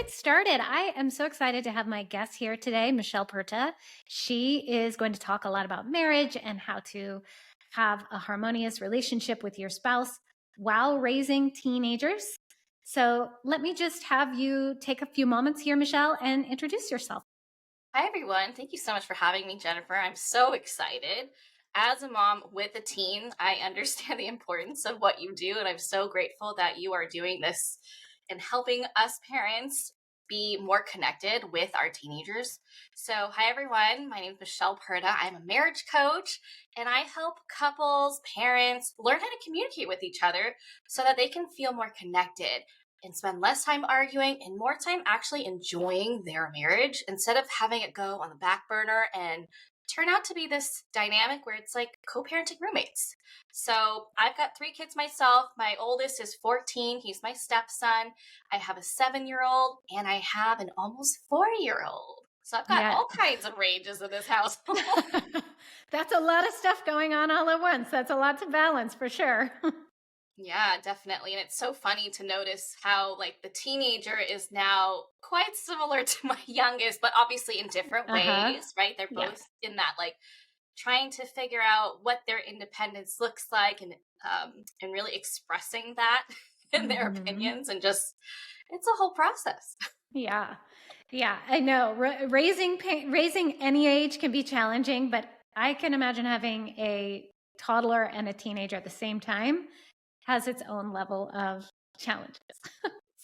get started, I am so excited to have my guest here today, Michelle Purta. She is going to talk a lot about marriage and how to have a harmonious relationship with your spouse while raising teenagers. So let me just have you take a few moments here, Michelle, and introduce yourself. Hi, everyone. Thank you so much for having me, Jennifer. I'm so excited. As a mom with a teen, I understand the importance of what you do, and I'm so grateful that you are doing this and helping us parents be more connected with our teenagers. So, hi, everyone. My name is Michelle Purta. I'm a marriage coach, and I help couples, parents learn how to communicate with each other so that they can feel more connected and spend less time arguing and more time actually enjoying their marriage instead of having it go on the back burner and turn out to be this dynamic where it's like co-parenting roommates. So I've got three kids myself. My oldest is 14. He's my stepson. I have a 7-year-old and I have an almost 4-year-old. So I've got Yeah. all kinds of ranges in this household. That's a lot of stuff going on all at once. That's a lot to balance for sure. Yeah, definitely. And it's so funny to notice how like the teenager is now quite similar to my youngest, but obviously in different Uh-huh. ways, right? They're Yeah. both in that like trying to figure out what their independence looks like and really expressing that in their Mhm. opinions and just it's a whole process. Yeah. Yeah, I know. Raising any age can be challenging, but I can imagine having a toddler and a teenager at the same time has its own level of challenges.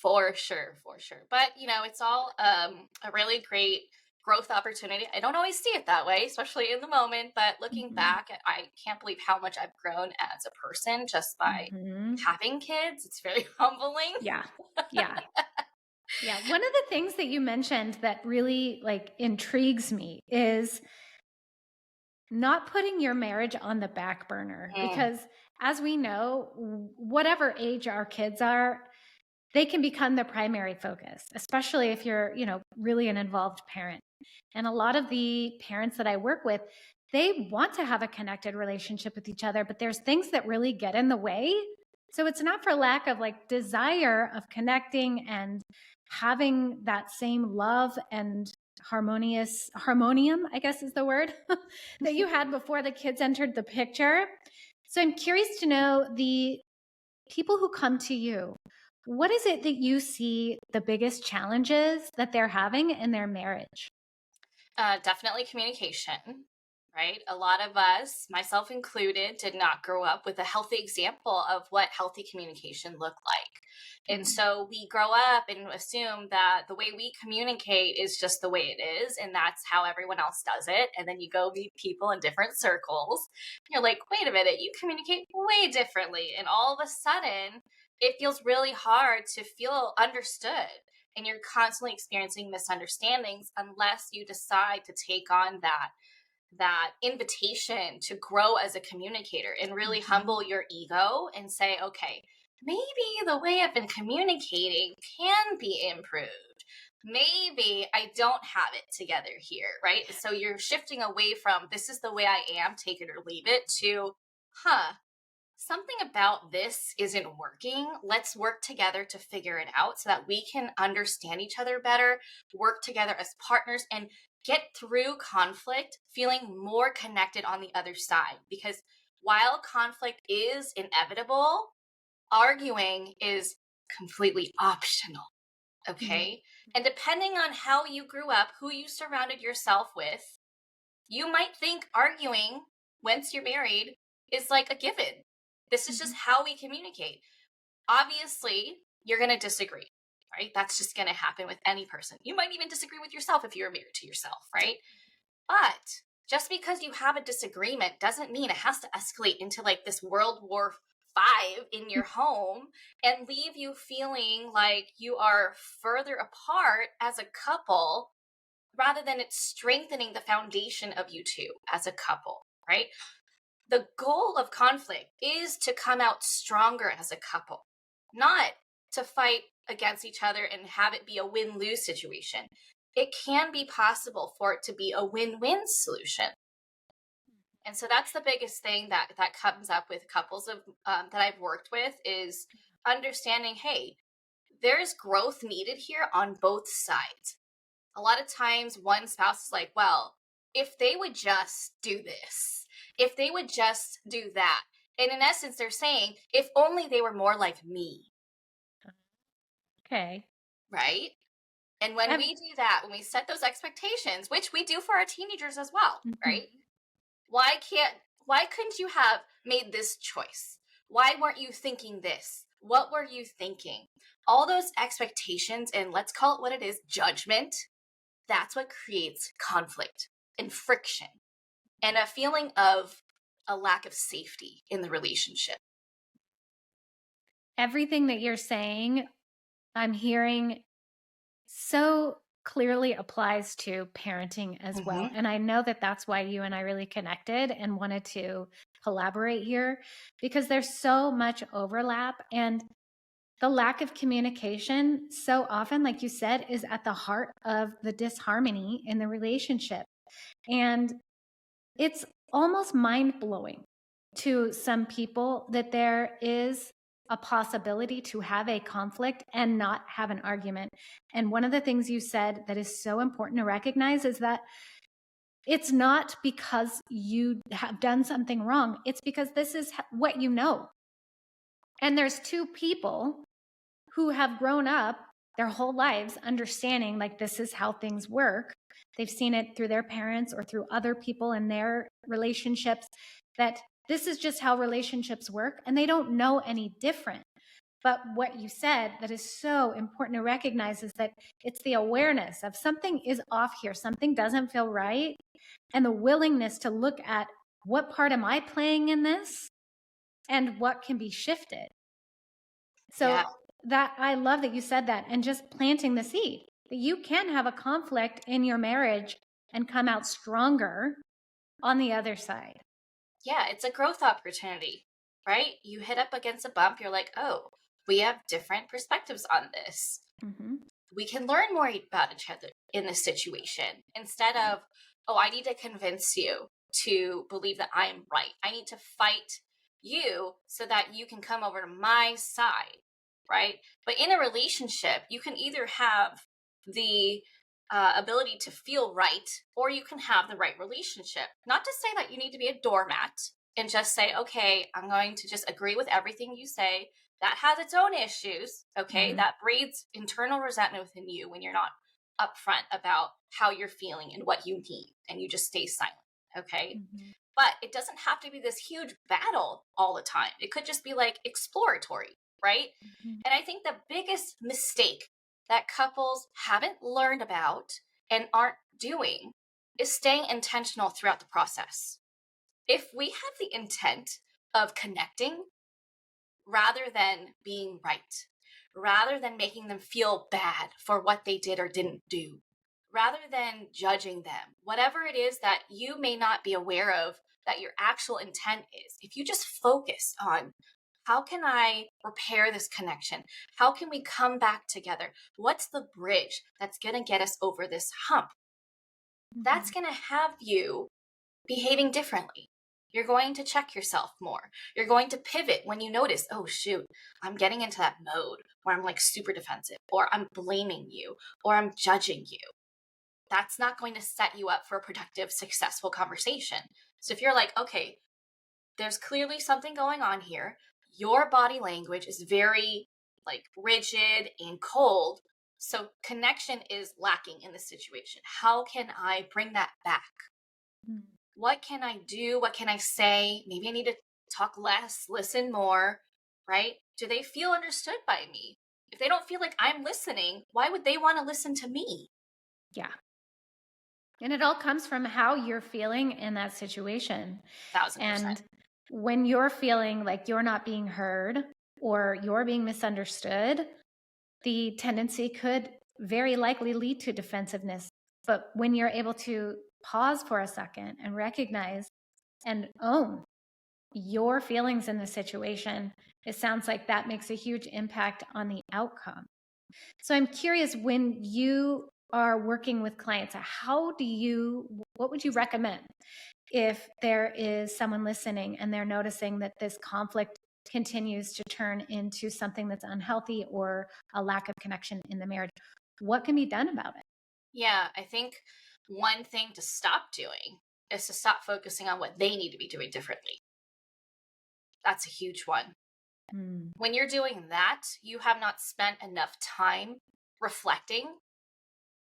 For sure, for sure. But it's all a really great growth opportunity. I don't always see it that way, especially in the moment. But looking Mhm. back, I can't believe how much I've grown as a person just by Mhm. having kids. It's very humbling. Yeah. Yeah. Yeah. One of the things that you mentioned that really intrigues me is not putting your marriage on the back burner Mm, because as we know, whatever age our kids are, they can become the primary focus, especially if you're, really an involved parent. And a lot of the parents that I work with, they want to have a connected relationship with each other, but there's things that really get in the way. So it's not for lack of desire of connecting and having that same love and harmonium, I guess is the word, that you had before the kids entered the picture. So I'm curious to know the people who come to you, what is it that you see the biggest challenges that they're having in their marriage? definitely communication, right? A lot of us, myself included, did not grow up with a healthy example of what healthy communication looked like. And Mm. so we grow up and assume that the way we communicate is just the way it is, and that's how everyone else does it. And then you go meet people in different circles. You're like, wait a minute, you communicate way differently. And all of a sudden, it feels really hard to feel understood and you're constantly experiencing misunderstandings unless you decide to take on that invitation to grow as a communicator and really Mhm. humble your ego and say, okay, maybe the way I've been communicating can be improved. Maybe I don't have it together here, right? So you're shifting away from this is the way I am, take it or leave it, to, huh, something about this isn't working. Let's work together to figure it out so that we can understand each other better, work together as partners, and get through conflict feeling more connected on the other side. Because while conflict is inevitable, arguing is completely optional. Mhm. Okay. And depending on how you grew up, who you surrounded yourself with, you might think arguing once you're married is like a given. This is just Mhm. how we communicate. Obviously, you're going to disagree, right? That's just going to happen with any person. You might even disagree with yourself if you're married to yourself, right? But just because you have a disagreement doesn't mean it has to escalate into like this World War V in your home and leave you feeling like you are further apart as a couple rather than it's strengthening the foundation of you two as a couple, right? The goal of conflict is to come out stronger as a couple, not to fight against each other and have it be a win lose situation. It can be possible for it to be a win win solution. And so that's the biggest thing that comes up with couples of that I've worked with is understanding, hey, there's growth needed here on both sides. A lot of times one spouse is like, well, if they would just do this, if they would just do that. And in essence, they're saying, if only they were more like me, Okay. right? And when we do that, when we set those expectations, which we do for our teenagers as well, right? Why couldn't you have made this choice? Why weren't you thinking this? What were you thinking? All those expectations, and let's call it what it is, judgment, that's what creates conflict and friction and a feeling of a lack of safety in the relationship. Everything that you're saying, I'm hearing so clearly applies to parenting as well. Mm-hmm. And I know that that's why you and I really connected and wanted to collaborate here, because there's so much overlap, and the lack of communication so often, like you said, is at the heart of the disharmony in the relationship. And it's almost mind blowing to some people that there is a possibility to have a conflict and not have an argument. And one of the things you said that is so important to recognize is that it's not because you have done something wrong, it's because this is what you know. And there's two people who have grown up their whole lives understanding like this is how things work. They've seen it through their parents or through other people in their relationships, that this is just how relationships work, and they don't know any different. But what you said that is so important to recognize is that it's the awareness of something is off here, something doesn't feel right, and the willingness to look at what part am I playing in this and what can be shifted. So Yeah. that I love that you said that, and just planting the seed that you can have a conflict in your marriage and come out stronger on the other side. Yeah, it's a growth opportunity, right? You hit up against a bump, you're like, oh, we have different perspectives on this. Mm-hmm. We can learn more about each other in this situation instead of, oh, I need to convince you to believe that I am right. I need to fight you so that you can come over to my side, right? But in a relationship, you can either have the ability to feel right, or you can have the right relationship. Not to say that you need to be a doormat and just say, okay, I'm going to just agree with everything you say. That has its own issues, okay? Mm-hmm. That breeds internal resentment within you when you're not upfront about how you're feeling and what you need, and you just stay silent, okay? Mm-hmm. But it doesn't have to be this huge battle all the time. It could just be like exploratory, right? Mm-hmm. And I think the biggest mistake that couples haven't learned about and aren't doing is staying intentional throughout the process. If we have the intent of connecting rather than being right, rather than making them feel bad for what they did or didn't do, rather than judging them, whatever it is that you may not be aware of that your actual intent is, if you just focus on how can I repair this connection? How can we come back together? What's the bridge that's going to get us over this hump? That's going to have you behaving differently. You're going to check yourself more. You're going to pivot when you notice, oh, shoot, I'm getting into that mode where I'm like super defensive, or I'm blaming you, or I'm judging you. That's not going to set you up for a productive, successful conversation. So if you're like, okay, there's clearly something going on here. Your body language is very like rigid and cold. So connection is lacking in this situation. How can I bring that back? Mm-hmm. What can I do? What can I say? Maybe I need to talk less, listen more, right? Do they feel understood by me? If they don't feel like I'm listening, why would they want to listen to me? Yeah. And it all comes from how you're feeling in that situation. 1000%. And when you're feeling like you're not being heard or you're being misunderstood, the tendency could very likely lead to defensiveness. But when you're able to pause for a second and recognize and own your feelings in the situation, it sounds like that makes a huge impact on the outcome. So I'm curious, when you are working with clients, what would you recommend if there is someone listening and they're noticing that this conflict continues to turn into something that's unhealthy or a lack of connection in the marriage. What can be done about it? Yeah, I think one thing to stop doing is to stop focusing on what they need to be doing differently. That's a huge one. Mm, When you're doing that, you have not spent enough time reflecting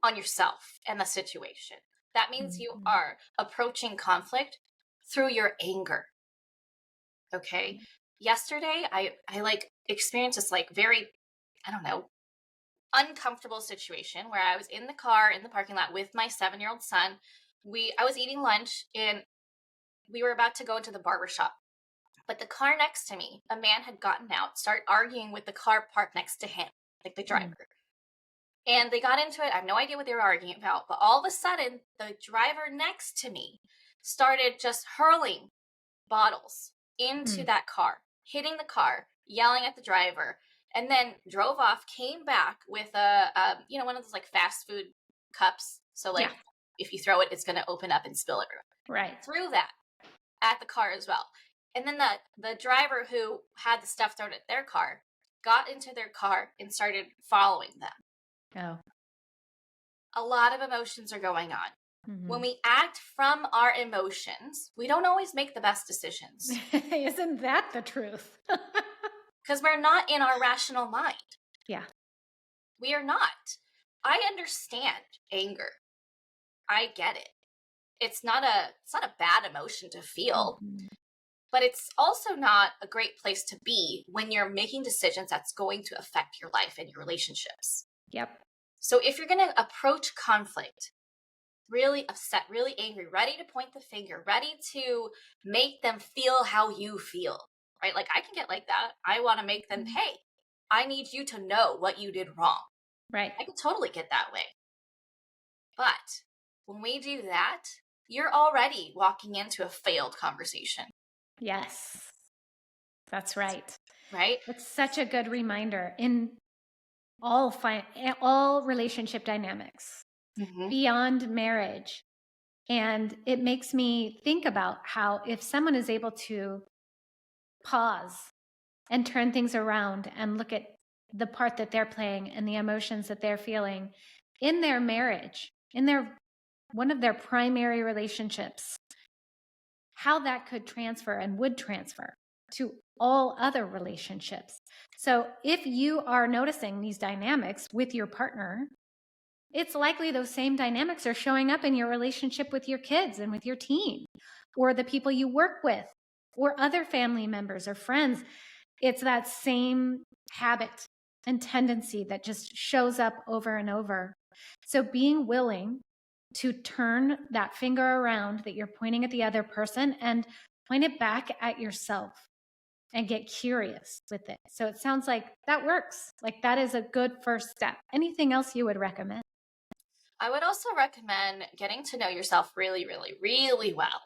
on yourself and the situation. That means you mhm. are approaching conflict through your anger. Okay. Yesterday, I like experienced this like very, I don't know, uncomfortable situation where I was in the car in the parking lot with my 7-year-old son. I was eating lunch and we were about to go into the barber shop. But the car next to me, a man had gotten out, started arguing with the car parked next to him, like the Mm, driver. And they got into it. I have no idea what they were arguing about, but all of a sudden, the driver next to me started just hurling bottles into mm, that car, hitting the car, yelling at the driver, and then drove off, came back with one of those like fast food cups. So yeah, like if you throw it, it's going to open up and spill everywhere. right. Threw that at the car as well. And then the driver who had the stuff thrown at their car got into their car and started following them. Oh. A lot of emotions are going on. When Mhm. we act from our emotions, we don't always make the best decisions Isn't that the truth? because we're not in our rational mind. Yeah. We are not. I understand anger. I get it. It's not a bad emotion to feel, Mhm. but it's also not a great place to be when you're making decisions that's going to affect your life and your relationships. Yep. So if you're going to approach conflict really upset, really angry, ready to point the finger, ready to make them feel how you feel, right? Like I can get like that. I want to make them, Mhm. hey, I need you to know what you did wrong. Right. I can totally get that way. But when we do that, you're already walking into a failed conversation, Yes. That's right. right? It's such a good reminder in all relationship dynamics Mm-hmm. beyond marriage. And it makes me think about how if someone is able to pause and turn things around and look at the part that they're playing and the emotions that they're feeling in their marriage, in their one of their primary relationships, how that could transfer and would transfer to all other relationships. So if you are noticing these dynamics with your partner, it's likely those same dynamics are showing up in your relationship with your kids and with your teen or the people you work with or other family members or friends. It's that same habit and tendency that just shows up over and over. So being willing to turn that finger around that you're pointing at the other person and point it back at yourself and get curious with it. So it sounds like that works. Like that is a good first step. Anything else you would recommend? I would also recommend getting to know yourself really, really, really well.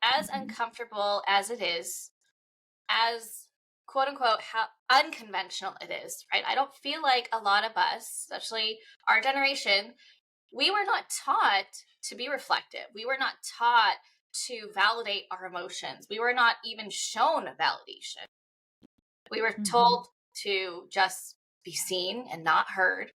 As Mhm. uncomfortable as it is, as quote unquote how unconventional it is, right? I don't feel like a lot of us, especially our generation, we were not taught to be reflective. We were not taught to validate our emotions. We were not even shown validation. We were Mhm. told to just be seen and not heard,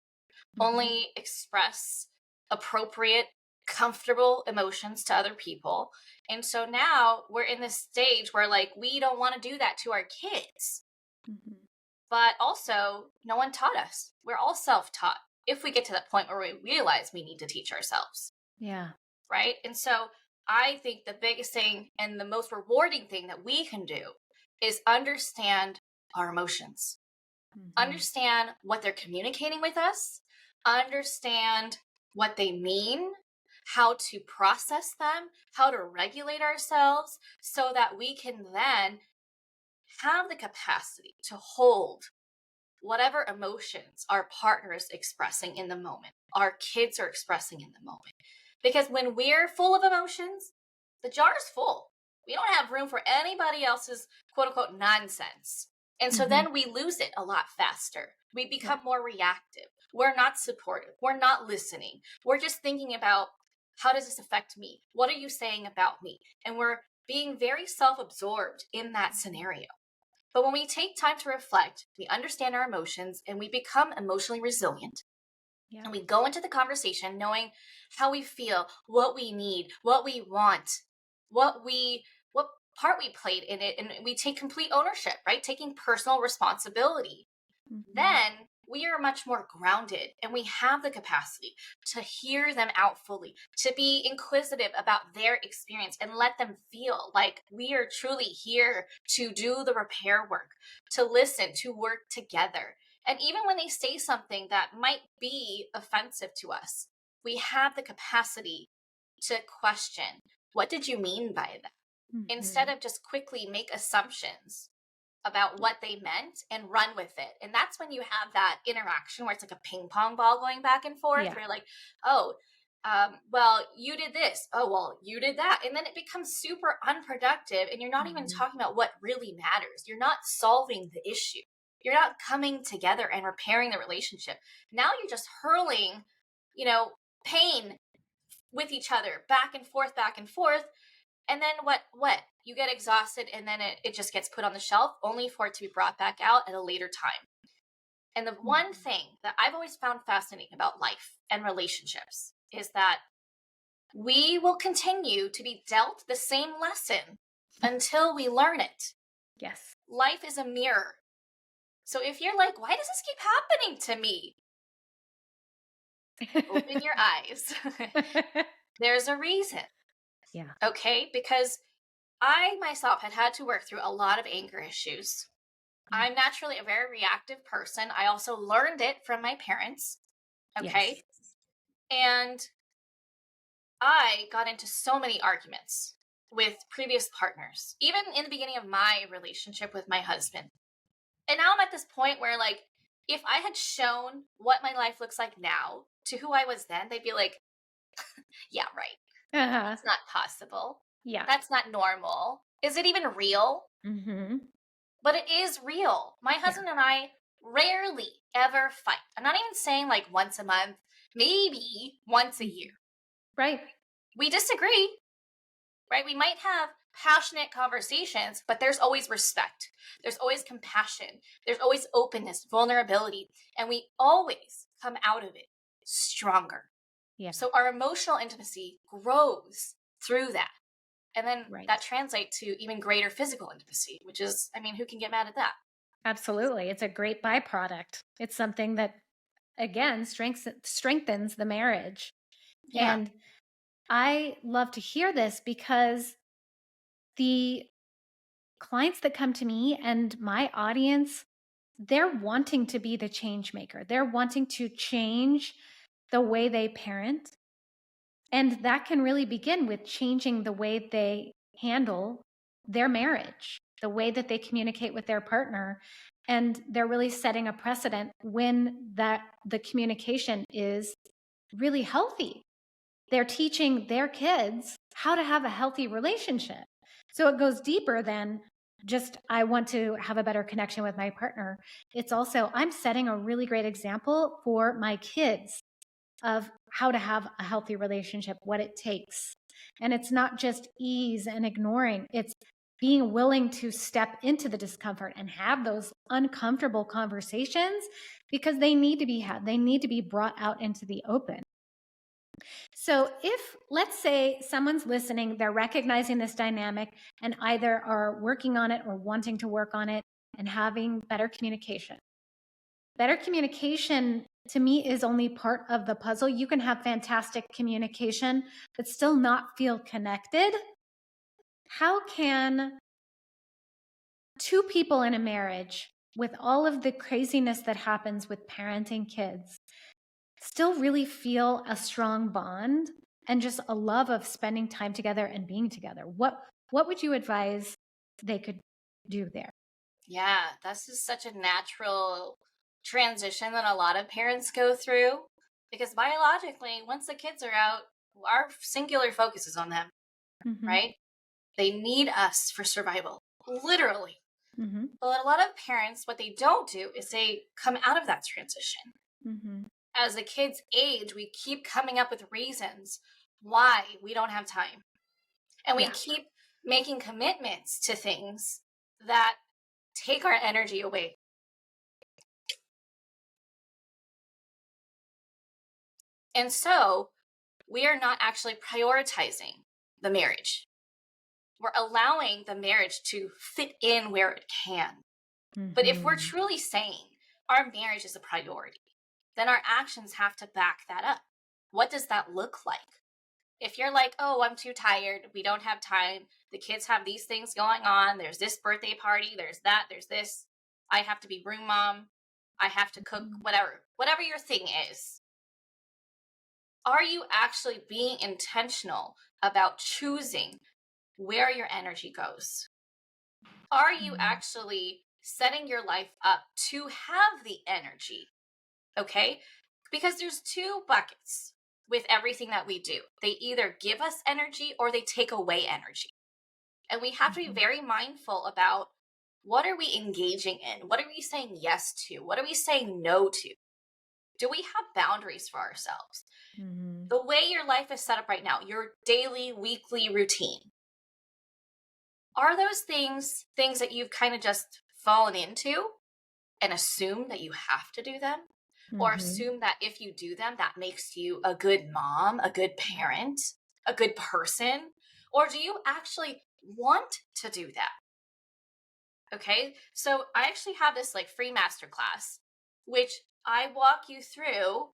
Mhm. only express appropriate, comfortable emotions to other people. And so now we're in this stage where like we don't want to do that to our kids. Mhm. But also, no one taught us. We're all self-taught if we get to that point where we realize we need to teach ourselves, Yeah. right? And so I think the biggest thing and the most rewarding thing that we can do is understand our emotions, Mhm. understand what they're communicating with us, understand what they mean, how to process them, how to regulate ourselves so that we can then have the capacity to hold whatever emotions our partner is expressing in the moment, our kids are expressing in the moment. Because when we're full of emotions, the jar is full. We don't have room for anybody else's quote unquote nonsense. And so Mhm. then we lose it a lot faster. We Yeah. become more reactive. We're not supportive. We're not listening. We're just thinking about how does this affect me? What are you saying about me? And we're being very self absorbed in that scenario. But when we take time to reflect, we understand our emotions and we become emotionally resilient. Yeah. And we go into the conversation knowing how we feel, what we need, what we want, what part we played in it, and we take complete ownership, right? Taking personal responsibility. Mm-hmm. Then we are much more grounded and we have the capacity to hear them out fully, to be inquisitive about their experience and let them feel like we are truly here to do the repair work, to listen, to work together. And even when they say something that might be offensive to us, we have the capacity to question, what did you mean by that? Instead Mm-hmm. of just quickly make assumptions about what they meant and run with it. And that's when you have that interaction where it's like a ping pong ball going back and forth, Yeah. where you're like, oh, well, you did this. Oh, well, you did that. And then it becomes super unproductive. And you're not even Mm-hmm. talking about what really matters. You're not solving the issue. You're not coming together and repairing the relationship. Now you're just hurling, pain with each other back and forth, back and forth. And then what? You get exhausted and then it just gets put on the shelf only for it to be brought back out at a later time. And the one Mm-hmm. thing that I've always found fascinating about life and relationships is that we will continue to be dealt the same lesson until we learn it. Yes. Life is a mirror. So if you're like, why does this keep happening to me? Open your eyes. There's a reason. Yeah. Okay? Because I myself had to work through a lot of anger issues. I'm naturally a very reactive person. I also learned it from my parents. Yes. Okay. And I got into so many arguments with previous partners, even in the beginning of my relationship with my husband. And now I'm at this point where, like, if I had shown what my life looks like now to who I was then, they'd be like, yeah, right. Uh-huh. That's not possible. Yeah. That's not normal. Is it even real? Mm-hmm. But it is real. My Yeah. husband and I rarely ever fight. I'm not even saying like once a month, maybe once a year. Right. We disagree, right? We might have passionate conversations, but there's always respect. There's always compassion. There's always openness, vulnerability, and we always come out of it stronger. Yeah. So our emotional intimacy grows through that. And then Right. that translates to even greater physical intimacy, which is, I mean, who can get mad at that? Absolutely. It's a great byproduct. It's something that, again, strengthens the marriage. Yeah. And I love to hear this because the clients that come to me and my audience, they're wanting to be the change maker. They're wanting to change the way they parent. And that can really begin with changing the way they handle their marriage, the way that they communicate with their partner. And they're really setting a precedent when the communication is really healthy. They're teaching their kids how to have a healthy relationship. So it goes deeper than just, I want to have a better connection with my partner. It's also, I'm setting a really great example for my kids of how to have a healthy relationship, what it takes. And it's not just ease and ignoring, it's being willing to step into the discomfort and have those uncomfortable conversations because they need to be had, they need to be brought out into the open. So if, let's say, someone's listening, they're recognizing this dynamic and either are working on it or wanting to work on it and having better communication. Better communication to me is only part of the puzzle. You can have fantastic communication, but still not feel connected. How can two people in a marriage, with all of the craziness that happens with parenting kids, still really feel a strong bond and just a love of spending time together and being together? What would you advise they could do there? Yeah, this is such a natural transition that a lot of parents go through because biologically, once the kids are out, our singular focus is on them, Mm-hmm. right? They need us for survival, literally. Mm-hmm. But a lot of parents, what they don't do is they come out of that transition. Mm-hmm. As the kids age, we keep coming up with reasons why we don't have time. And we Yeah. keep making commitments to things that take our energy away. And so we are not actually prioritizing the marriage. We're allowing the marriage to fit in where it can. But if we're truly saying our marriage is a priority, then our actions have to back that up. What does that look like? If you're like, oh, I'm too tired, we don't have time, the kids have these things going on, there's this birthday party, there's that, there's this, I have to be room mom, I have to cook, whatever your thing is, are you actually being intentional about choosing where your energy goes? Are you actually setting your life up to have the energy? Okay? Because there's two buckets with everything that we do. They either give us energy or they take away energy. And we have to be very mindful about, what are we engaging in? What are we saying yes to? What are we saying no to? Do we have boundaries for ourselves? The way your life is set up right now, your daily, weekly routine, are those things that you've kind of just fallen into and assume that you have to do them? Or assume that if you do them, that makes you a good mom, a good parent, a good person? Or do you actually want to do that? Okay, so I actually have this like free masterclass, which I walk you through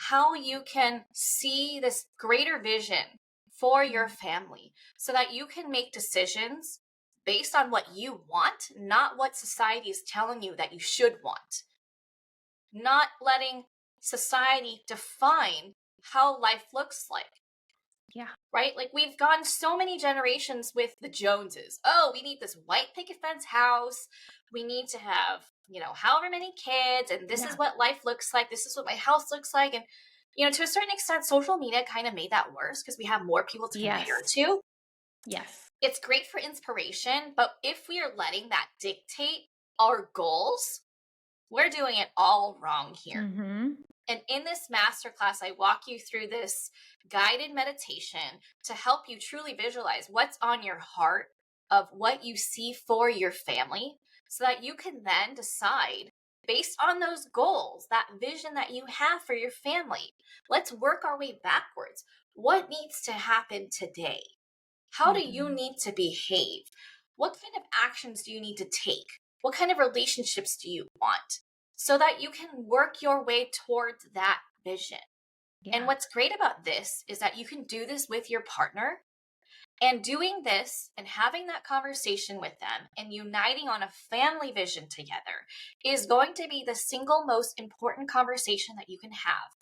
how you can see this greater vision for your family so that you can make decisions based on what you want, not what society is telling you that you should want. Not letting society define how life looks like. Yeah. Right? Like, we've gone so many generations with the Joneses. Oh, we need this white picket fence house. We need to have, however many kids. And this is what life looks like. This is what my house looks like. And, to a certain extent, social media kind of made that worse because we have more people to compare to. Yes. It's great for inspiration. But if we are letting that dictate our goals, we're doing it all wrong here. And in this masterclass, I walk you through this guided meditation to help you truly visualize what's on your heart of what you see for your family, so that you can then decide based on those goals, that vision that you have for your family. Let's work our way backwards. What needs to happen today? How do you need to behave? What kind of actions do you need to take? What kind of relationships do you want? So that you can work your way towards that vision. Yeah. And what's great about this is that you can do this with your partner. And doing this and having that conversation with them and uniting on a family vision together is going to be the single most important conversation that you can have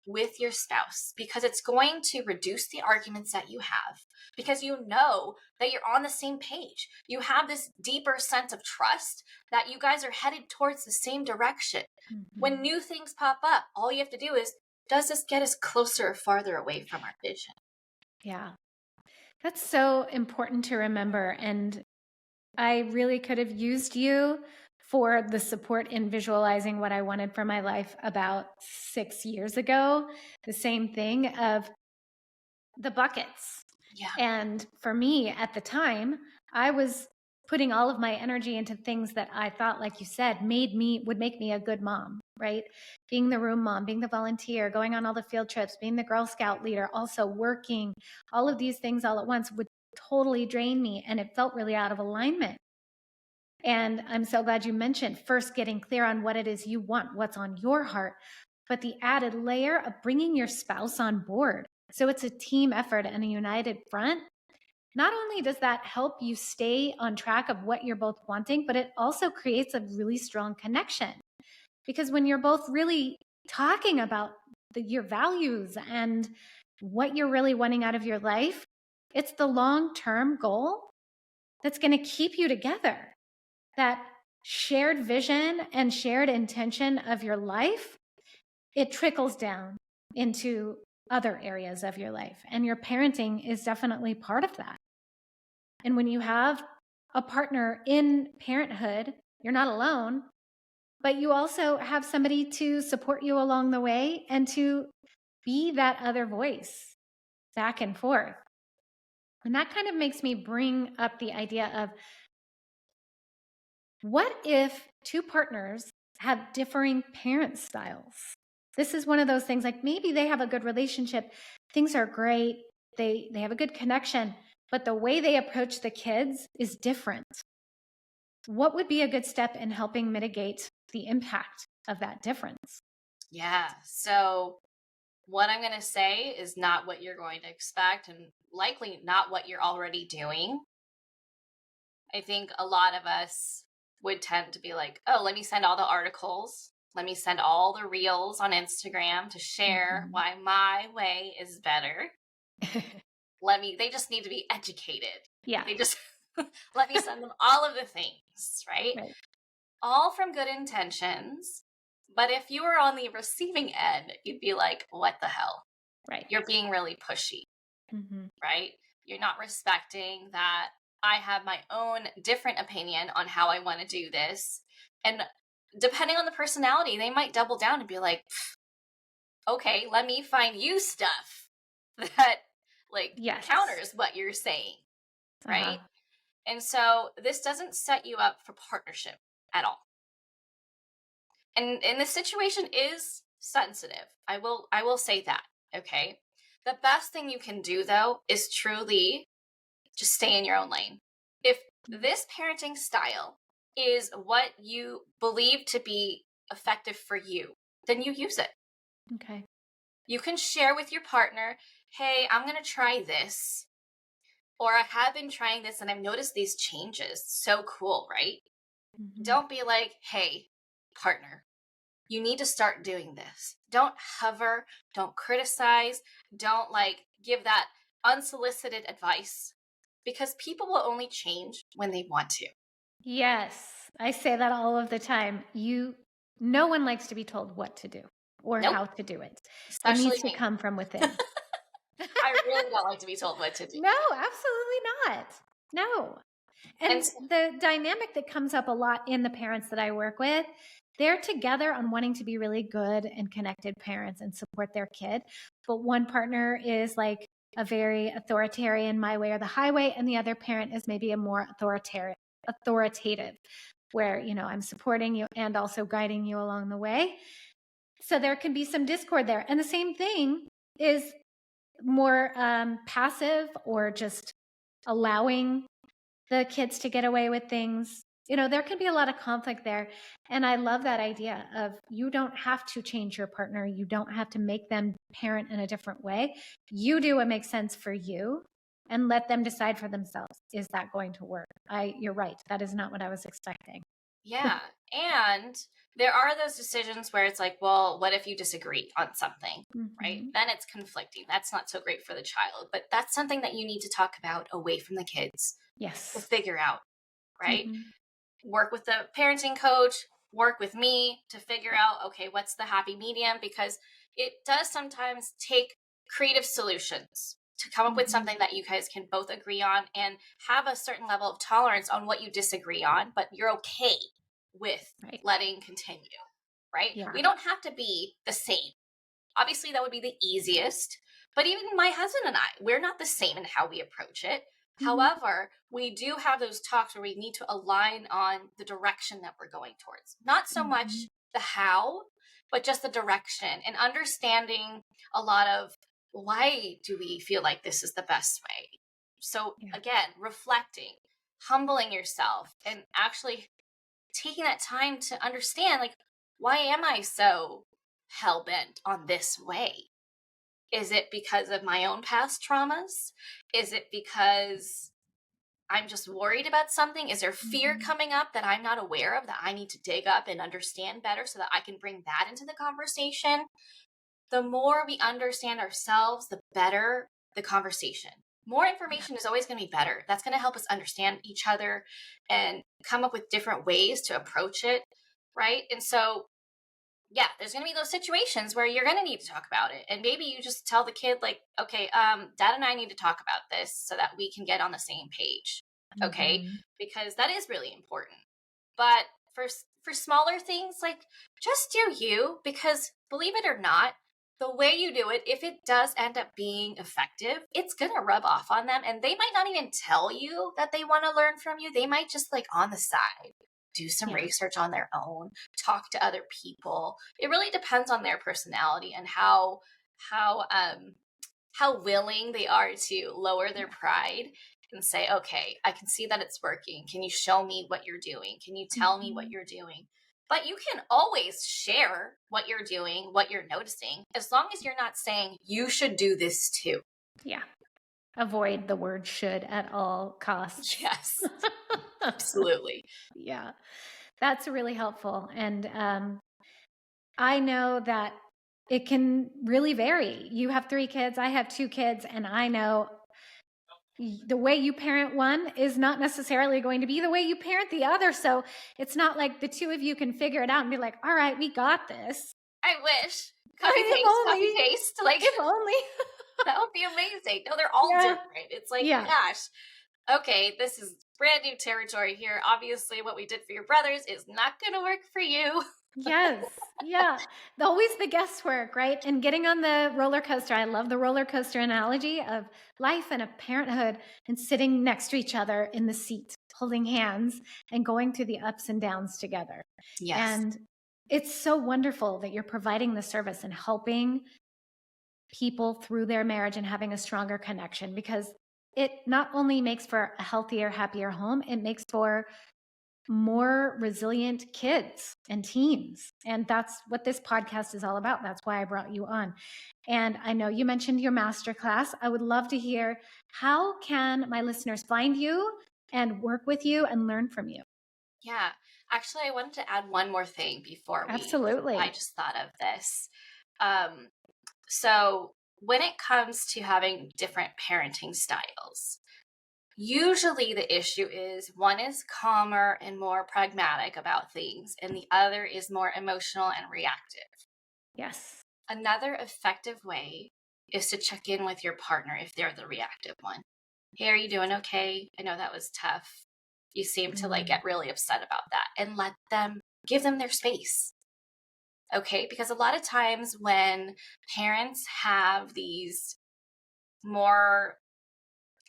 with your spouse, because it's going to reduce the arguments that you have, because you know that you're on the same page. You have this deeper sense of trust that you guys are headed towards the same direction. When new things pop up, all you have to do is, does this get us closer or farther away from our vision? Yeah. That's so important to remember. And I really could have used you for the support in visualizing what I wanted for my life about 6 years ago. The same thing of the buckets. Yeah. And for me at the time, I was putting all of my energy into things that I thought, like you said, would make me a good mom, right? Being the room mom, being the volunteer, going on all the field trips, being the Girl Scout leader, also working, all of these things all at once would totally drain me. And it felt really out of alignment. And I'm so glad you mentioned first getting clear on what it is you want, what's on your heart, but the added layer of bringing your spouse on board. So it's a team effort and a united front. Not only does that help you stay on track of what you're both wanting, but it also creates a really strong connection. Because when you're both really talking about your values and what you're really wanting out of your life, it's the long-term goal that's going to keep you together. That shared vision and shared intention of your life, it trickles down into other areas of your life. And your parenting is definitely part of that. And when you have a partner in parenthood, you're not alone, but you also have somebody to support you along the way and to be that other voice back and forth. And that kind of makes me bring up the idea of What if two partners have differing parent styles? This is one of those things, like maybe they have a good relationship, things are great, they have a good connection, but the way they approach the kids is different. What would be a good step in helping mitigate the impact of that difference? Yeah. So, what I'm going to say is not what you're going to expect and likely not what you're already doing. I think a lot of us would tend to be like, oh, let me send all the articles. Let me send all the reels on Instagram to share Mhm. why my way is better. They just need to be educated. Yeah, They just, let me send them all of the things, right? right, All from good intentions. But if you were on the receiving end, you'd be like, what the hell? right. You're being really pushy, Mhm. right? You're not respecting that I have my own different opinion on how I want to do this. And depending on the personality, they might double down and be like, okay, let me find you stuff that like Yes. counters what you're saying, Uh-huh. right? And so this doesn't set you up for partnership at all. And this situation is sensitive. I will say that, okay? The best thing you can do though is truly just stay in your own lane. If this parenting style is what you believe to be effective for you, then you use it. Okay. You can share with your partner, hey, I'm going to try this, or I have been trying this and I've noticed these changes. So cool, right? Mhm. Don't be like, hey, partner, you need to start doing this. Don't hover, don't criticize, don't like give that unsolicited advice because people will only change when they want to. Yes, I say that all of the time. No one likes to be told what to do or Nope, how to do it. It especially needs to me. come from within. I really don't like to be told what to do. No, absolutely not. No. And And so, the dynamic that comes up a lot in the parents that I work with, they're together on wanting to be really good and connected parents and support their kid. But one partner is like a very authoritarian, my way or the highway, and the other parent is maybe a more authoritative, where, I'm supporting you and also guiding you along the way. So there can be some discord there. And the same thing is more passive or just allowing the kids to get away with things. There can be a lot of conflict there. And I love that idea of you don't have to change your partner. You don't have to make them parent in a different way. You do what makes sense for you and let them decide for themselves. Is that going to work? You're right. That is not what I was expecting. yeah. And there are those decisions where it's like, well, what if you disagree on something, right? Mhm. Then it's conflicting. That's not so great for the child. But that's something that you need to talk about away from the kids to Yes. figure out, right? Mhm. Work with the parenting coach, work with me to figure out, okay, what's the happy medium? Because it does sometimes take creative solutions to come up with Mhm. something that you guys can both agree on and have a certain level of tolerance on what you disagree on, but you're okay with Right. letting continue, right? Yeah. We don't have to be the same. Obviously, that would be the easiest. But even my husband and I, we're not the same in how we approach it. Mhm. However, we do have those talks where we need to align on the direction that we're going towards. Not so Mhm. much the how, but just the direction and understanding a lot of why do we feel like this is the best way. So, Yeah. again, reflecting, humbling yourself, and actually taking that time to understand like, why am I so hell bent on this way? Is it because of my own past traumas? Is it because I'm just worried about something? Is there fear Mhm. coming up that I'm not aware of that I need to dig up and understand better so that I can bring that into the conversation? The more we understand ourselves, the better the conversation. More Yeah. information is always going to be better. That's going to help us understand each other and come up with different ways to approach it, right? And so yeah, there's going to be those situations where you're going to need to talk about it. And maybe you just tell the kid like, okay, dad and I need to talk about this so that we can get on the same page. Okay? Mhm. Because that is really important. But for smaller things like just do you because believe it or not, the way you do it, if it does end up being effective, it's going to rub off on them and they might not even tell you that they want to learn from you. They might just like on the side do some Yeah. research on their own, talk to other people. It really depends on their personality and how how willing they are to lower their pride and say, okay, I can see that it's working. Can you show me what you're doing? Can you tell me what Mhm. you're doing? But you can always share what you're doing, what you're noticing, as long as you're not saying you should do this too. Yeah. Avoid the word should at all costs. Yes, absolutely. Yeah. That's really helpful. And I know that it can really vary. You have 3 kids, I have 2 kids, and I know the way you parent one is not necessarily going to be the way you parent the other. So it's not like the two of you can figure it out and be like, all right, we got this. I wish. If Copy only, paste. Like, if only. that would be amazing. No, they're all Yeah. different. It's like, Yeah. gosh, okay, this is brand new territory here. Obviously, what we did for your brothers is not going to work for you. Yes. Yeah. Always the guesswork, right? And getting on the roller coaster. I love the roller coaster analogy of life and of parenthood and sitting next to each other in the seat, holding hands and going through the ups and downs together. Yes. And it's so wonderful that you're providing the service and helping people through their marriage and having a stronger connection, because it not only makes for a healthier, happier home, it makes for more resilient kids and teens. And that's what this podcast is all about. That's why I brought you on. And I know you mentioned your masterclass. I would love to hear, how can my listeners find you and work with you and learn from you? Yeah. Actually, I wanted to add one more thing before I Absolutely. just thought of this. Um, so when it comes to having different parenting styles, usually the issue is one is calmer and more pragmatic about things, and the other is more emotional and reactive. Yes. Another effective way is to check in with your partner if they're the reactive one. Hey, are you doing okay? I know that was tough. You seem to like Mm. get really upset about that, and let them give them their space. Okay? Because a lot of times when parents have these more,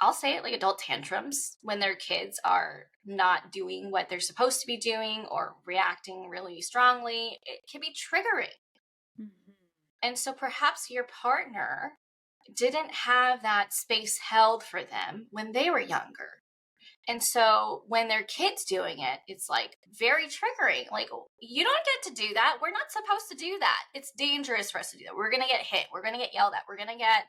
I'll say it, like adult tantrums, when their kids are not doing what they're supposed to be doing or reacting really strongly, it can be triggering. Mhm. And so perhaps your partner didn't have that space held for them when they were younger. And so when their kids doing it, it's like very triggering. Like, you don't get to do that. We're not supposed to do that. It's dangerous for us to do that. We're going to get hit. We're going to get yelled at. We're going to get,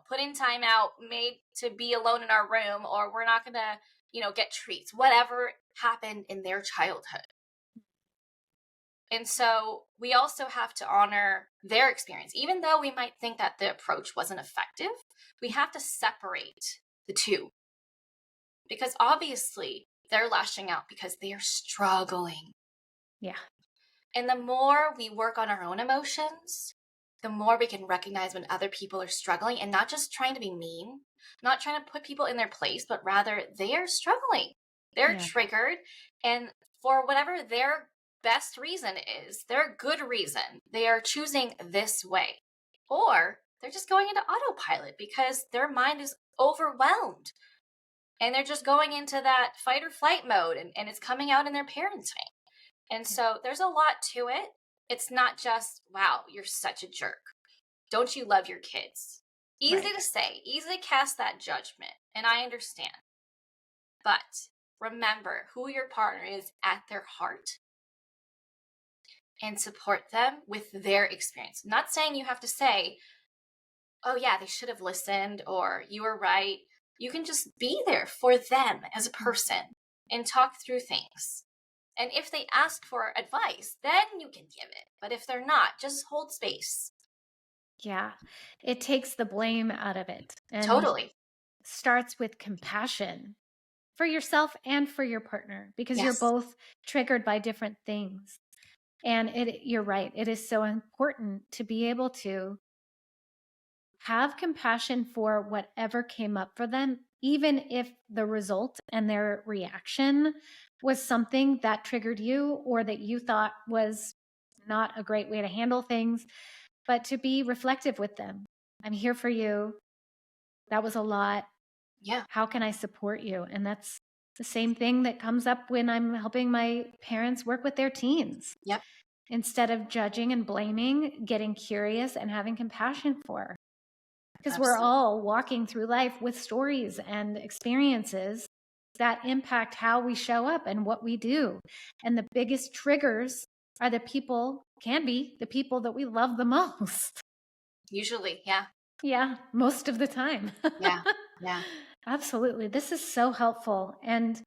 put in timeout, made to be alone in our room, or we're not going to, get treats, whatever happened in their childhood. And so we also have to honor their experience. Even though we might think that the approach wasn't effective, we have to separate the two, because obviously they're lashing out because they are struggling. Yeah. And the more we work on our own emotions, the more we can recognize when other people are struggling and not just trying to be mean, not trying to put people in their place, but rather they are struggling. They're Yeah. triggered. And for whatever their best reason is, their good reason, they are choosing this way. Or they're just going into autopilot because their mind is overwhelmed and they're just going into that fight or flight mode, and it's coming out in their parenting. And so there's a lot to it. It's not just, wow, you're such a jerk. Don't you love your kids? Easy Right. to say, easy to cast that judgment. And I understand. But remember who your partner is at their heart and support them with their experience. Not saying you have to say, oh, yeah, they should have listened, or you were right. You can just be there for them as a person and talk through things. And if they ask for advice, then you can give it. But if they're not, just hold space. Yeah. It takes the blame out of it and Totally. starts with compassion for yourself and for your partner, because you're Yes. both triggered by different things. And you're right. It is so important to be able to have compassion for whatever came up for them, even if the result and their reaction was something that triggered you or that you thought was not a great way to handle things, but to be reflective with them. I'm here for you. That was a lot. Yeah. How can I support you? And The same thing that comes up when I'm helping my parents work with their teens. Yep. Instead of judging and blaming, getting curious and having compassion for. Because we're Absolutely. all walking through life with stories and experiences that impact how we show up and what we do. And the biggest triggers are can be the people that we love the most. Usually, yeah. Yeah, most of the time. Yeah. Yeah. Absolutely. This is so helpful. And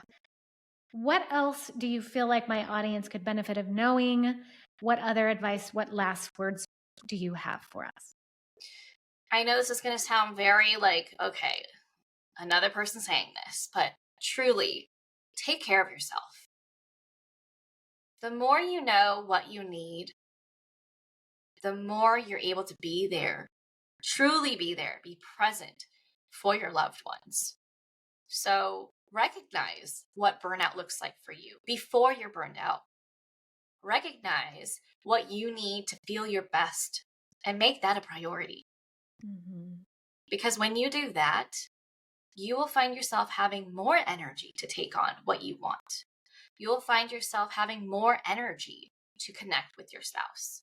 what else do you feel like my audience could benefit of knowing? What other advice, what last words do you have for us? I know this is going to sound very like, okay, another person saying this, but truly take care of yourself. The more you know what you need, the more you're able to be there, truly be there, be present for your loved ones. So recognize what burnout looks like for you before you're burned out. Recognize what you need to feel your best and make that a priority. Mm-hmm. Because when you do that, you will find yourself having more energy to take on what you want. You will find yourself having more energy to connect with your spouse,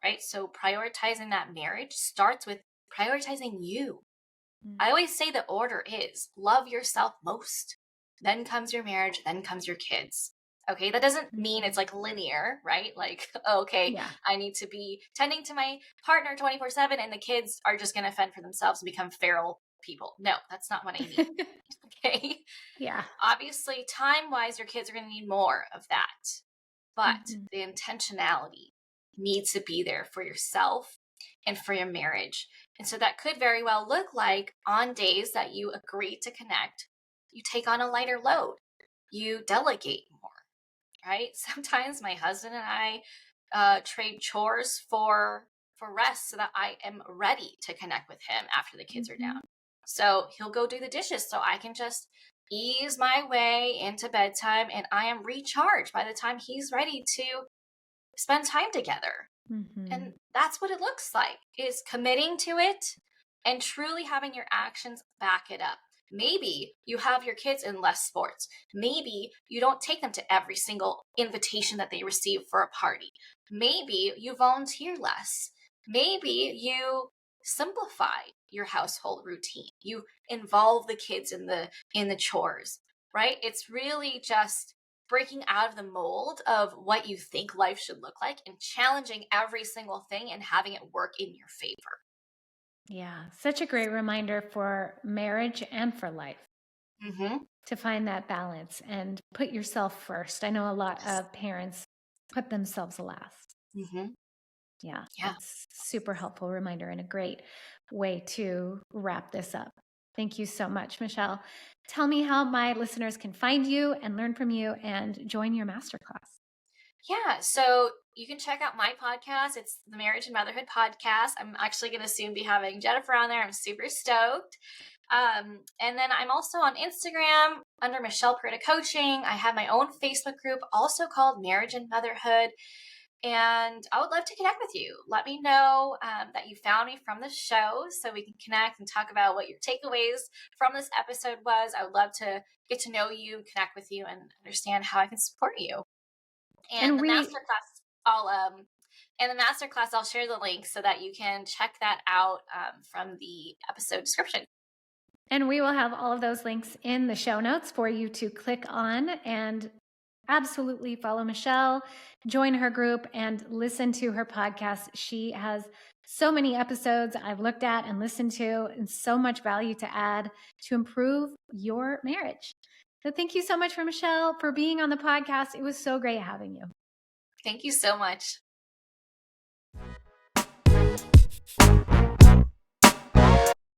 right? So prioritizing that marriage starts with prioritizing you. Mm-hmm. I always say the order is love yourself most, then comes your marriage, then comes your kids. Okay, that doesn't mean it's like linear, right? Like, okay, Yeah. I need to be tending to my partner 24/7 and the kids are just going to fend for themselves and become feral people. No, that's not what I mean. Okay. Yeah. Obviously, time-wise, your kids are going to need more of that. But Mm-hmm. the intentionality needs to be there for yourself and for your marriage. And so that could very well look like on days that you agree to connect, you take on a lighter load, you delegate more, right? Sometimes my husband and I trade chores for rest so that I am ready to connect with him after the kids are down. So he'll go do the dishes so I can just ease my way into bedtime and I am recharged by the time he's ready to spend time together. Mm-hmm. And that's what it looks like, is committing to it and truly having your actions back it up. Maybe you have your kids in less sports. Maybe you don't take them to every single invitation that they receive for a party. Maybe you volunteer less. Maybe you simplify your household routine. You involve the kids in the chores, right? It's really just breaking out of the mold of what you think life should look like and challenging every single thing and having it work in your favor. Yeah, such a great reminder for marriage and for life to find that balance and put yourself first. I know a lot of parents put themselves last. Yeah, that's super helpful reminder and a great way to wrap this up. Thank you so much, Michelle. Tell me how my listeners can find you and learn from you and join your masterclass. Yeah, so you can check out my podcast. It's the Marriage and Motherhood Podcast. I'm actually going to soon be having Jennifer on there. I'm super stoked. And then I'm also on Instagram under Michelle Purta Coaching. I have my own Facebook group also called Marriage and Motherhood. And I would love to connect with you. Let me know that you found me from the show so we can connect and talk about what your takeaways from this episode was. I would love to get to know you, connect with you, and understand how I can support you. And the masterclass, I'll share the link so that you can check that out from the episode description. And we will have all of those links in the show notes for you to click on and absolutely follow Michelle, join her group, and listen to her podcast. She has so many episodes I've looked at and listened to, and so much value to add to improve your marriage. So thank you so much for Michelle for being on the podcast. It was so great having you. Thank you so much.